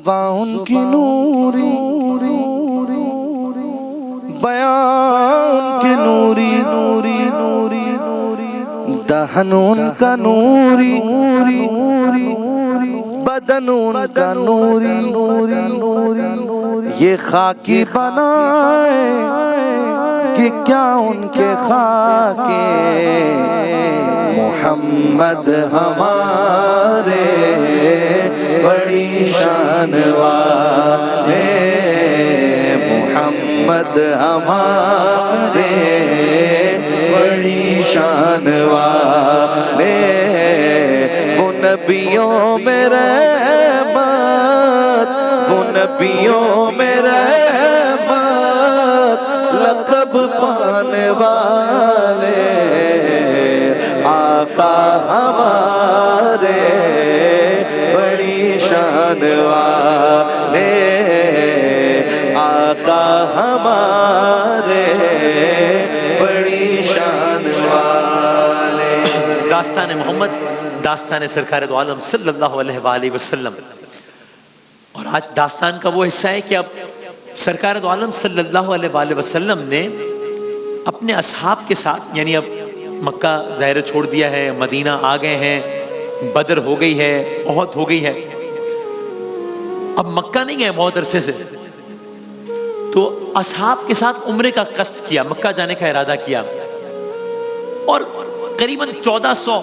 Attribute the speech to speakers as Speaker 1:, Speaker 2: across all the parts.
Speaker 1: زبان ان کی نوری، بیان کی نوری، دہن ان کا نوری، بدن ان کا نوری، یہ خاکی بنائے کہ کیا ان کے خاکے، محمد ہمارے بڑی شان والے، محمد ہمارے بڑی شان والے، وہ نبیوں میں رحمت، وہ نبیوں میں رحمت، لقب پانے والے، آقا ہمارے بڑی شان والے، آقا ہمارے بڑی شان والے۔
Speaker 2: داستان محمد، داستان سرکار دو عالم صلی اللہ علیہ وآلہ وسلم۔ اور آج داستان کا وہ حصہ ہے کہ اب سرکار دو عالم صلی اللہ علیہ وآلہ وسلم نے اپنے اصحاب کے ساتھ، یعنی اب مکہ ظاہر چھوڑ دیا ہے، مدینہ آ گئے ہیں، بدر ہو گئی ہے، احد ہو گئی ہے، اب مکہ نہیں گئے بہت عرصے سے، تو اصحاب کے ساتھ عمرے کا قصد کیا، مکہ جانے کا ارادہ کیا، اور قریباً 1400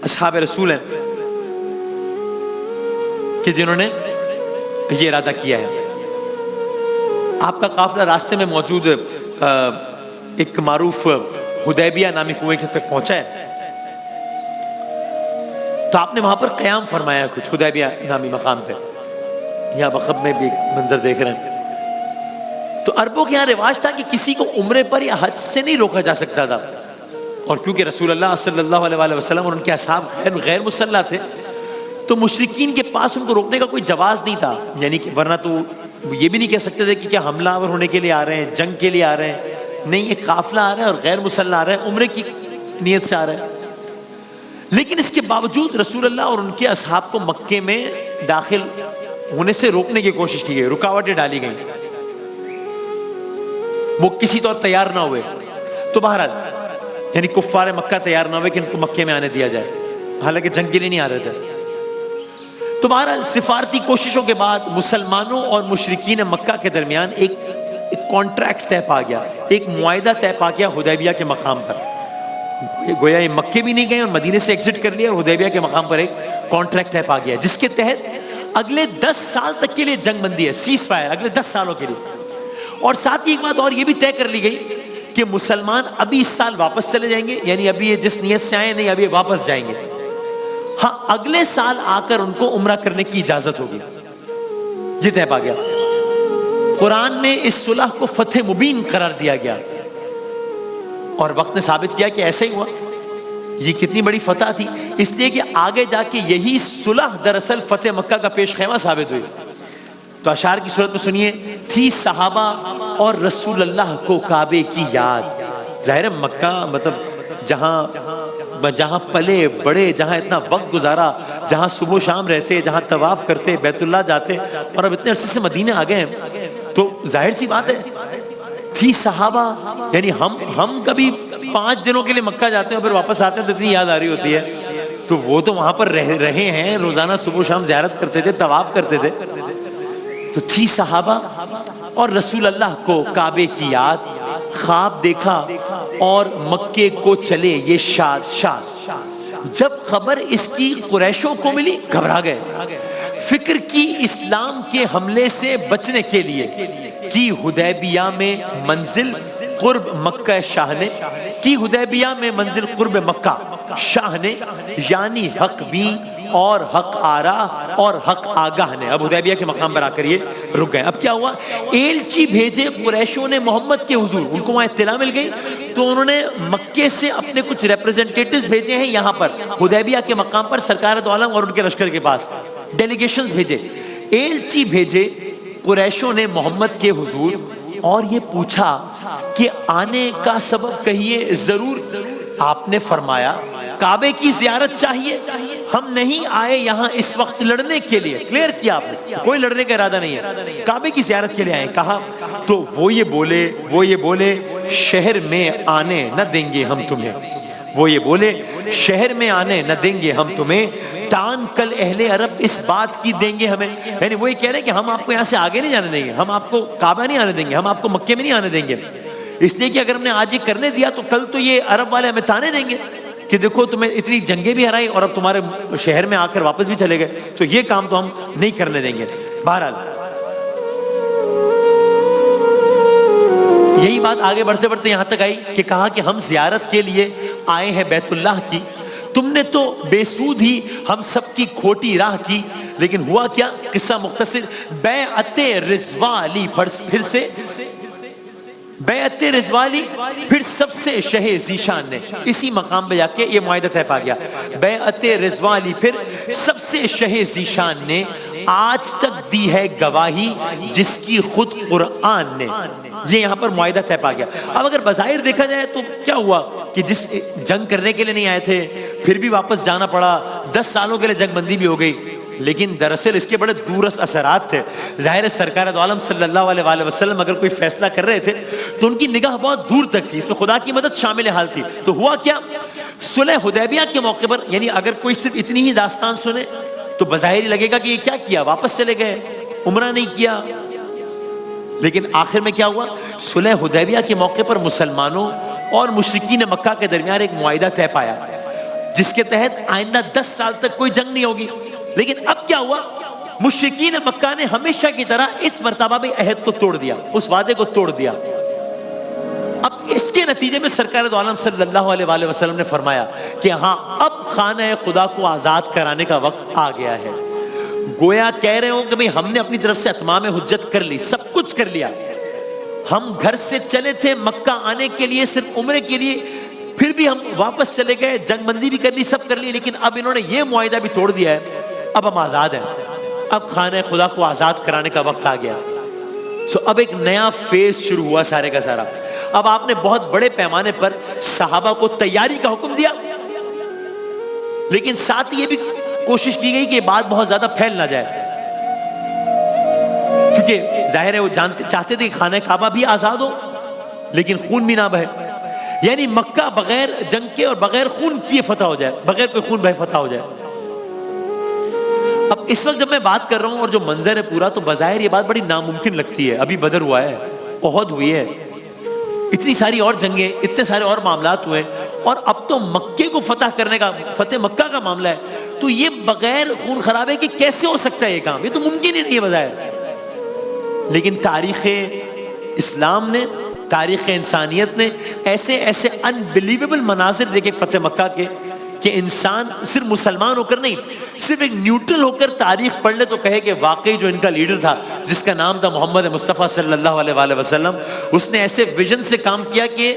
Speaker 2: اصحاب رسول ہیں کہ جنہوں نے یہ ارادہ کیا ہے۔ آپ کا قافلہ راستے میں موجود ایک معروف حدیبیہ نامی کنویں تک پہنچا ہے، تو آپ نے وہاں پر قیام فرمایا کچھ حدیبیہ نامی مقام پہ، یہاں بخب میں بھی ایک منظر دیکھ رہے ہیں۔ تو عربوں کے یہاں رواج تھا کہ کسی کو عمرے پر یا حج سے نہیں روکا جا سکتا تھا، اور کیونکہ رسول اللہ صلی اللہ علیہ وسلم اور ان کے اصحاب غیر مسلح تھے، تو مشرکین کے پاس ان کو روکنے کا کوئی جواز نہیں تھا، یعنی کہ ورنہ تو یہ بھی نہیں کہہ سکتے تھے کہ کیا حملہ آور ہونے کے لیے آ رہے ہیں، جنگ کے لیے آ رہے ہیں، نہیں، یہ قافلہ آ رہا ہے اور غیر مسلح آ رہا ہے، عمرے کی نیت سے آ رہا ہے۔ لیکن اس کے باوجود رسول اللہ اور ان کے اصحاب کو مکے میں داخل ہونے سے روکنے کی کوشش کی گئی، رکاوٹیں ڈالی گئیں، وہ کسی طور تیار نہ ہوئے، تو بہرحال یعنی کفار مکہ تیار نہ ہوئے کہ ان کو مکے میں آنے دیا جائے، حالانکہ جنگ کے لیے نہیں آ رہے تھے۔ تو بہرحال سفارتی کوششوں کے بعد مسلمانوں اور مشرکین مکہ کے درمیان ایک کانٹریکٹ طے پا گیا، ایک معاہدہ طے پا گیا حدیبیہ کے مقام پر، گویا یہ مکے بھی نہیں گئے اور مدینے سے ایگزٹ کر لیا، اور حدیبیہ کے مقام پر ایک کانٹریکٹ طے پا گیا جس کے تحت اگلے 10 سال تک کے لیے جنگ بندی ہے، سیز فائر، اگلے 10 سالوں کے لیے۔ اور ساتھ ہی ایک بات اور یہ بھی طے کر لی گئی کہ مسلمان ابھی اس سال واپس چلے جائیں گے، یعنی ابھی یہ جس نیت سے آئے نہیں، ابھی واپس جائیں گے، ہاں اگلے سال آ کر ان کو عمرہ کرنے کی اجازت ہوگی، یہ طے پا گیا۔ قرآن میں اس صلح کو فتح مبین قرار دیا گیا، اور وقت نے ثابت کیا کہ ایسا ہی ہوا، یہ کتنی بڑی فتح تھی، اس لیے کہ آگے جا کے یہی صلح دراصل فتح مکہ کا پیش خیمہ ثابت ہوئی۔ تو اشعار کی صورت میں سنیے، تھی صحابہ اور رسول اللہ کو کعبے کی یاد، ظاہر مکہ مطلب جہاں پلے بڑے، جہاں اتنا وقت گزارا، جہاں صبح و شام رہتے، جہاں طواف کرتے، بیت اللہ جاتے، اور اب اتنے عرصے سے مدینے آ گئے ہیں، تو ظاہر سی بات ہے تھی صحابہ، یعنی ہم کبھی 5 دنوں کے لیے مکہ جاتے ہیں اور پھر واپس آتے ہیں تو اتنی یاد آ رہی ہوتی ہے، تو وہ تو وہاں پر رہے ہیں، روزانہ صبح و شام زیارت کرتے تھے، طواف کرتے تھے، تو تھی صحابہ اور رسول اللہ کو کعبے کی یاد، خواب دیکھا اور مکے کو چلے یہ شاد شاد، جب خبر اس کی قریشوں کو ملی گھبرا گئے، فکر کی اسلام کے حملے سے بچنے کے لیے کی حدیبیہ میں منزل قرب مکہ شاہ نے، کی حدیبیہ میں منزل قرب مکہ شاہ نے، یعنی حق بین اور حق آرا اور حق آگاہ نے۔ اب حدیبیہ کے مقام پر آ کر یہ رک گئے۔ اب کیا ہوا، ایلچی بھیجے قریشوں نے محمد کے حضور، ان کو وہاں اطلاع مل گئی، تو انہوں نے مکے سے اپنے کچھ ریپریزنٹیٹیوز بھیجے ہیں یہاں پر حدیبیہ کے مقام پر سرکار دو عالم اور ان کے لشکر کے پاس، ڈیلیگیشنز بھیجے، ایلچی بھیجے قریشوں نے محمد کے حضور، اور یہ پوچھا کہ آنے کا سبب کہیے ضرور۔ آپ نے فرمایا کعبے کی زیارت چاہیے. ہم نہیں آئے یہاں اس وقت لڑنے کے لیے. کلیئر کیا آپ نے, کوئی لڑنے کا ارادہ نہیں ہے, کعبے کی زیارت کے لیے آئے. کہا تو وہ یہ بولے شہر میں آنے نہ دیں گے ہم تمہیں. وہ یہ بولے شہر میں آنے نہ دیں گے ہم تمہیں, تان کل اہل عرب اس بات کی دیں گے ہمیں. یعنی وہ یہ کہہ رہے ہیں کہ ہم آپ کو یہاں سے آگے نہیں جانے دیں گے, ہم آپ کو کعبہ نہیں آنے دیں گے, ہم آپ کو مکے میں نہیں آنے دیں گے. اس لیے کہ اگر ہم نے آج یہ کرنے دیا تو کل تو یہ عرب والے ہمیں تانے دیں گے کہ دیکھو تمہیں اتنی جنگیں بھی ہرائی اور اب تمہارے شہر میں آ کر واپس بھی چلے گئے, تو یہ کام تو ہم نہیں کرنے دیں گے. بہرحال یہی بات آگے بڑھتے بڑھتے یہاں تک آئی کہ کہا کہ ہم زیارت کے لیے آئے ہیں بیت اللہ کی, تم نے تو بے سود ہی ہم سب کی کھوٹی راہ کی. لیکن ہوا کیا, قصہ مختصر, بیعت رضوالی پھر سے بیعت رضوالی پھر سب سے شہ ذیشان نے, اسی مقام پہ جا کے یہ معاہدہ طے پا گیا. بیعت رضوالی پھر سب سے شہ ذیشان نے آج تک دی ہے گواہی جس کی خود قرآن نے. یہ یہاں پر معاہدہ طے پا گیا. اب اگر بظاہر دیکھا جائے تو کیا ہوا کہ جس جنگ کرنے کے لیے نہیں آئے تھے پھر بھی واپس جانا پڑا, 10 سالوں کے لیے جنگ بندی بھی ہو گئی, لیکن دراصل اس کے بڑے دورس اثرات تھے. ظاہر ہے سرکار دو عالم صلی اللہ علیہ وآلہ وسلم اگر کوئی فیصلہ کر رہے تھے تو ان کی نگاہ بہت دور تک تھی, اس میں خدا کی مدد شامل حال تھی. تو ہوا کیا, صلح حدیبیہ کے موقع پر, یعنی اگر کوئی صرف اتنی ہی داستان سنے تو بظاہر ہی لگے گا کہ یہ کیا کیا, واپس چلے گئے, عمرہ نہیں کیا. لیکن آخر میں کیا ہوا, صلح حدیبیہ کے موقع پر مسلمانوں اور مشرکین مکہ کے درمیان ایک معاہدہ طے پایا جس کے تحت آئندہ 10 سال تک کوئی جنگ نہیں ہوگی. لیکن اب کیا ہوا, مشرکین مکہ نے ہمیشہ کی طرح اس مرتبہ بھی عہد کو توڑ دیا, اس وعدے کو توڑ دیا. اب اس کے نتیجے میں سرکار دو عالم صلی اللہ علیہ وآلہ وسلم نے فرمایا کہ ہاں اب خانہ خدا کو آزاد کرانے کا وقت آ گیا ہے. گویا کہہ رہے ہوں کہ بھئی ہم نے اپنی طرف سے اتمام حجت کر لی, سب کچھ کر لیا. ہم گھر سے چلے تھے مکہ آنے کے لیے صرف عمرے کے لیے, پھر بھی ہم واپس چلے گئے, جنگ بندی بھی کر لی, سب کر لی, لیکن اب انہوں نے یہ معاہدہ بھی توڑ دیا ہے, اب ہم آزاد ہیں. اب خانہ خدا کو آزاد کرانے کا وقت آ گیا. اب ایک نیا فیز شروع ہوا سارے کا سارا. اب آپ نے بہت بڑے پیمانے پر صحابہ کو تیاری کا حکم دیا, لیکن ساتھ یہ بھی کوشش کی گئی کہ یہ بات بہت زیادہ پھیل نہ جائے, کیونکہ ظاہر ہے وہ چاہتے تھے کہ خانہ کعبہ بھی آزاد ہو لیکن خون بھی نہ بہے. یعنی مکہ بغیر جنگ کے اور بغیر خون کیے فتح ہو جائے, بغیر کوئی خون بہے فتح ہو جائے. اب اس وقت جب میں بات کر رہا ہوں اور جو منظر ہے پورا, تو بظاہر یہ بات بڑی ناممکن لگتی ہے. ابھی بدر ہوا ہے, احد ہوئی ہے, اتنی ساری اور جنگیں, اتنے سارے اور معاملات ہوئے, اور اب تو مکے کو فتح کرنے کا, فتح مکہ کا معاملہ ہے. تو یہ بغیر خون خرابے کے کیسے ہو سکتا ہے یہ کام, یہ تو ممکن ہی نہیں ہے بظاہر. لیکن تاریخ اسلام نے, تاریخ انسانیت نے ایسے ایسے انبلیویبل مناظر دیکھے فتح مکہ کے کہ انسان صرف مسلمان ہو کر نہیں, صرف ایک نیوٹرل ہو کر تاریخ پڑھ لے تو کہے کہ واقعی جو ان کا لیڈر تھا جس کا نام تھا محمد مصطفیٰ صلی اللہ علیہ وآلہ وسلم, اس نے ایسے ویژن سے کام کیا کہ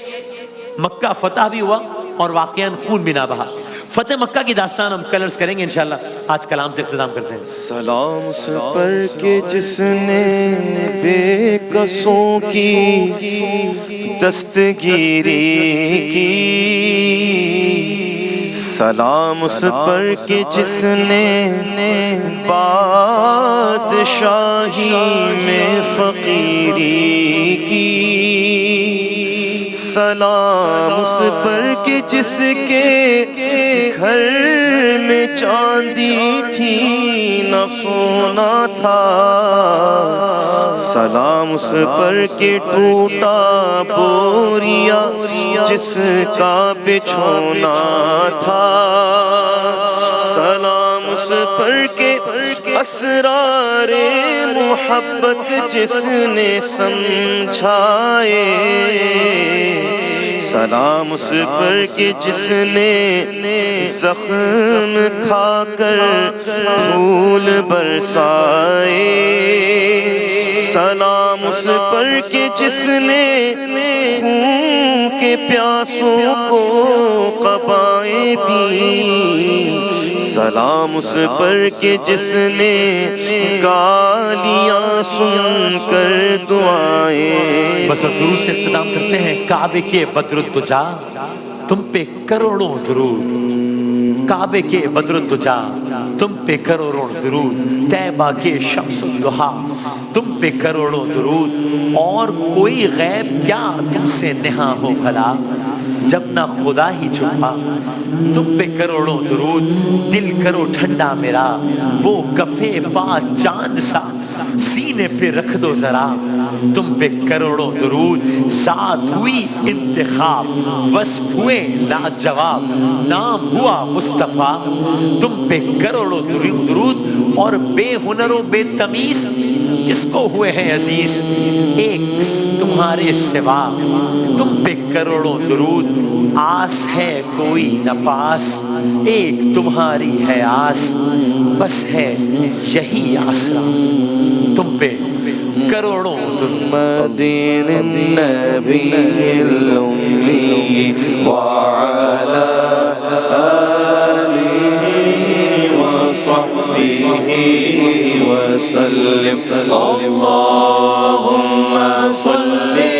Speaker 2: مکہ فتح بھی ہوا اور واقعاً خون بھی نہ بہا. فتح مکہ کی داستان ہم کلرز کریں گے انشاءاللہ. آج کلام سے اختتام کرتے ہیں.
Speaker 1: سلام اس پر کہ جس نے بے کسوں کی دستگیری کی, سلام اس پر کہ جس نے بادشاہی میں فقیری کی, سلام اس پر کہ جس کے گھر میں چاندی تھی نہ سونا تھا, سلام اس پر کہ ٹوٹا بوریا جس کا بچھونا تھا, سلام اس پر کہ اسرار محبت جس نے سمجھائے, سلام اس پر کہ جس نے زخم کھا کر پھول برسائے, سلام اس پر کہ جس نے خون کے پیاسوں کو قبائیں دی, سلام اس پر کہ جس نے گالیاں سن کر دعائیں.
Speaker 2: بس درود سے اختتام کرتے ہیں. کعبے کے بدر الدجا تم پہ کروڑوں درود. کعبے کے بدر الدجا تم پہ کروڑوں درود، طیبہ کے شمس الضحا تم پہ کروڑوں درود، اور کوئی غیب کیا تم سے نہاں ہو بھلا، جب نہ خدا ہی چھپا تم پہ کروڑوں درود، دل کرو ٹھنڈا میرا وہ کفے پا چاند سا سینے پہ رکھ دو ذرا، تم پہ کروڑوں درود، ساتھ ہوئی انتخاب وصف ہوئے لاجواب، نام ہوا مصطفیٰ تم پہ کروڑوں درود، اور بے ہنر و بے تمیز کس کو ہوئے ہیں عزیز، ایک تمہارے سوا تم پہ کروڑوں درود، آس ہے کوئی نہ پاس ایک تمہاری ہے آس، بس ہے یہی آسرا تم پہ کروڑوں درود۔
Speaker 1: مدین النبی الأمی وعلى آلہ وصحبہ وسلم، اللہم صلی